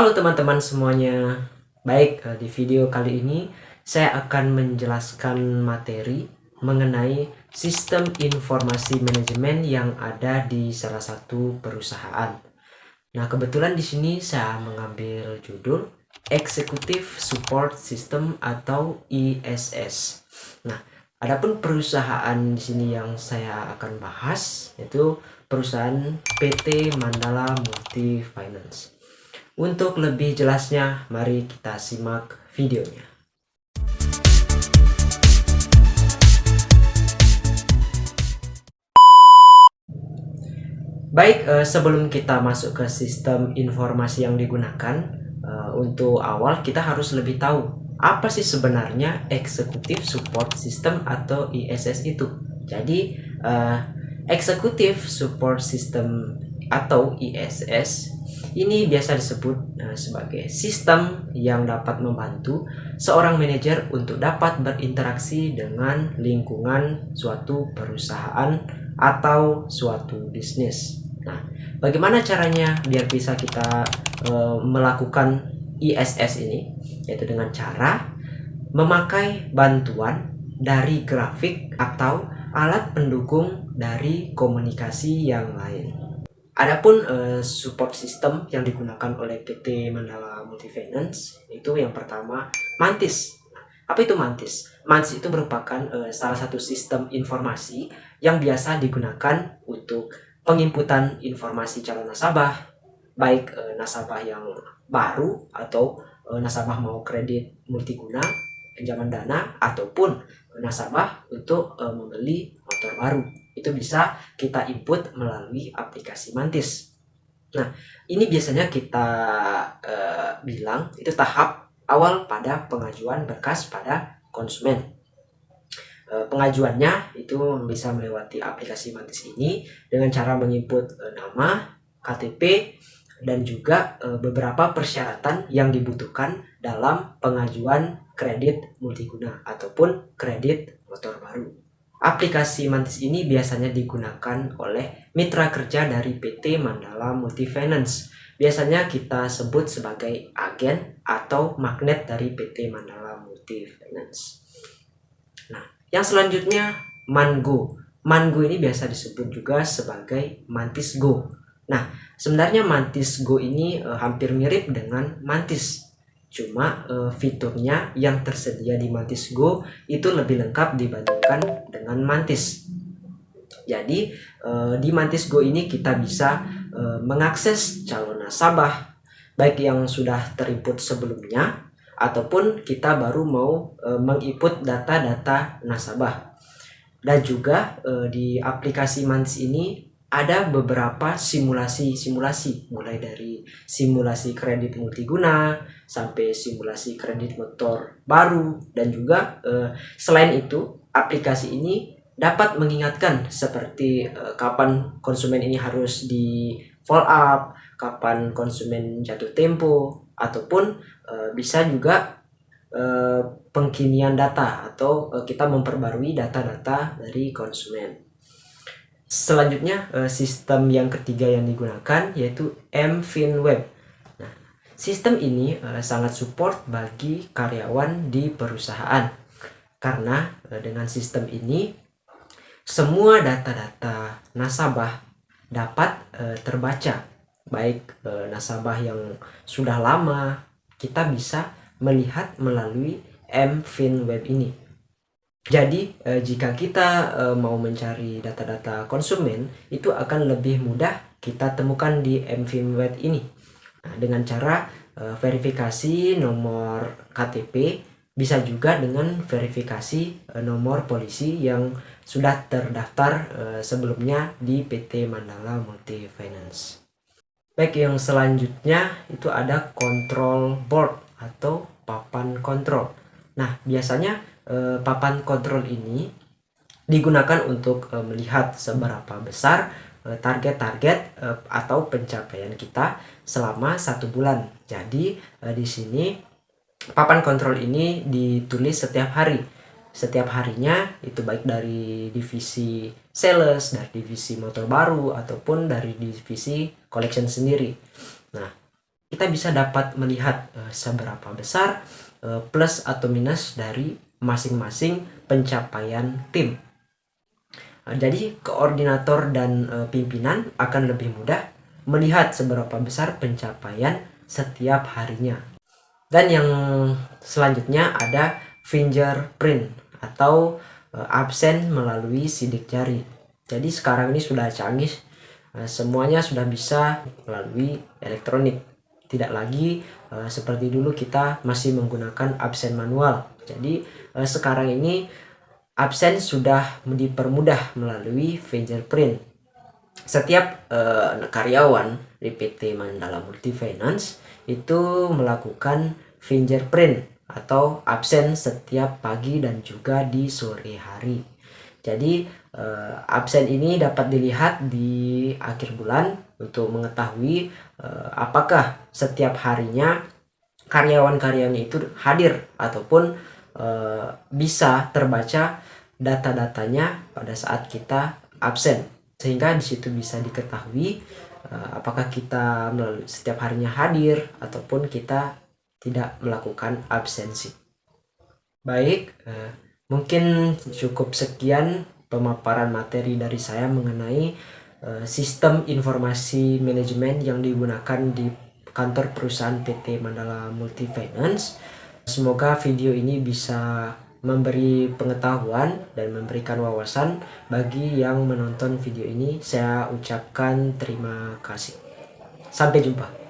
Halo teman-teman semuanya. Baik, di video kali ini saya akan menjelaskan materi mengenai sistem informasi manajemen yang ada di salah satu perusahaan. Nah, kebetulan di sini saya mengambil judul Executive Support System atau ISS. Nah, adapun perusahaan di sini yang saya akan bahas yaitu perusahaan PT Mandala Multi Finance. Untuk lebih jelasnya, mari kita simak videonya. Baik, sebelum kita masuk ke sistem informasi yang digunakan, untuk awal kita harus lebih tahu apa sih sebenarnya Executive Support System atau ISS itu. Jadi, Executive Support System atau ISS ini biasa disebut sebagai sistem yang dapat membantu seorang manajer untuk dapat berinteraksi dengan lingkungan suatu perusahaan atau suatu bisnis. Nah, bagaimana caranya biar bisa kita melakukan ISS ini? Yaitu dengan cara memakai bantuan dari grafik atau alat pendukung dari komunikasi yang lain. Adapun support system yang digunakan oleh PT Mandala Multifinance itu yang pertama Mantis. Apa itu Mantis? Mantis itu merupakan salah satu sistem informasi yang biasa digunakan untuk penginputan informasi calon nasabah, baik nasabah yang baru atau nasabah mau kredit multiguna, pinjaman dana, ataupun nasabah untuk membeli motor baru. Itu bisa kita input melalui aplikasi Mantis. Nah, ini biasanya kita bilang itu tahap awal pada pengajuan berkas pada konsumen. Pengajuannya itu bisa melewati aplikasi Mantis ini dengan cara menginput nama, KTP, dan juga beberapa persyaratan yang dibutuhkan dalam pengajuan kredit multiguna ataupun kredit motor baru. Aplikasi Mantis ini biasanya digunakan oleh mitra kerja dari PT Mandala Multifinance. Biasanya kita sebut sebagai agen atau magnet dari PT Mandala Multifinance. Nah, yang selanjutnya Mango. Mango ini biasa disebut juga sebagai Mantis Go. Nah, sebenarnya Mantis Go ini hampir mirip dengan Mantis. Cuma fiturnya yang tersedia di Mantis Go itu lebih lengkap dibandingkan dengan Mantis. Jadi di Mantis Go ini kita bisa mengakses calon nasabah baik yang sudah terinput sebelumnya ataupun kita baru mau menginput data-data nasabah. Dan juga di aplikasi Mantis ini ada beberapa simulasi mulai dari simulasi kredit multiguna sampai simulasi kredit motor baru, dan juga selain itu aplikasi ini dapat mengingatkan seperti kapan konsumen ini harus di follow up, kapan konsumen jatuh tempo, ataupun bisa juga pengkinian data atau kita memperbarui data-data dari konsumen. Selanjutnya sistem yang ketiga yang digunakan yaitu mFinWeb. Nah, sistem ini sangat support bagi karyawan di perusahaan karena dengan sistem ini semua data-data nasabah dapat terbaca, baik nasabah yang sudah lama kita bisa melihat melalui mFinWeb ini. Jadi jika kita mau mencari data-data konsumen itu akan lebih mudah kita temukan di mFinWeb ini. Nah, dengan cara verifikasi nomor KTP, bisa juga dengan verifikasi nomor polisi yang sudah terdaftar sebelumnya di PT Mandala Multifinance. Baik, yang selanjutnya itu ada control board atau papan kontrol. Nah, biasanya papan kontrol ini digunakan untuk melihat seberapa besar target-target atau pencapaian kita selama 1 bulan. Jadi di sini papan kontrol ini ditulis setiap hari. Setiap harinya itu baik dari divisi sales, dari divisi motor baru, ataupun dari divisi collection sendiri. Nah, kita bisa dapat melihat seberapa besar plus atau minus dari masing-masing pencapaian tim. Jadi koordinator dan pimpinan akan lebih mudah melihat seberapa besar pencapaian setiap harinya. Dan yang selanjutnya ada fingerprint atau absen melalui sidik jari. Jadi sekarang ini sudah canggih, semuanya sudah bisa melalui elektronik. Tidak lagi seperti dulu kita masih menggunakan absen manual. Jadi sekarang ini absen sudah dipermudah melalui fingerprint. Setiap karyawan di PT Mandala Multifinance itu melakukan fingerprint atau absen setiap pagi dan juga di sore hari. Jadi absen ini dapat dilihat di akhir bulan untuk mengetahui apakah setiap harinya karyawan-karyawannya itu hadir ataupun bisa terbaca data-datanya pada saat kita absen, sehingga di situ bisa diketahui apakah kita setiap harinya hadir ataupun kita tidak melakukan absensi. Baik, mungkin cukup sekian pemaparan materi dari saya mengenai sistem informasi manajemen yang digunakan di kantor perusahaan PT Mandala Multifinance. Semoga video ini bisa memberi pengetahuan dan memberikan wawasan bagi yang menonton video ini. Saya ucapkan terima kasih. Sampai jumpa.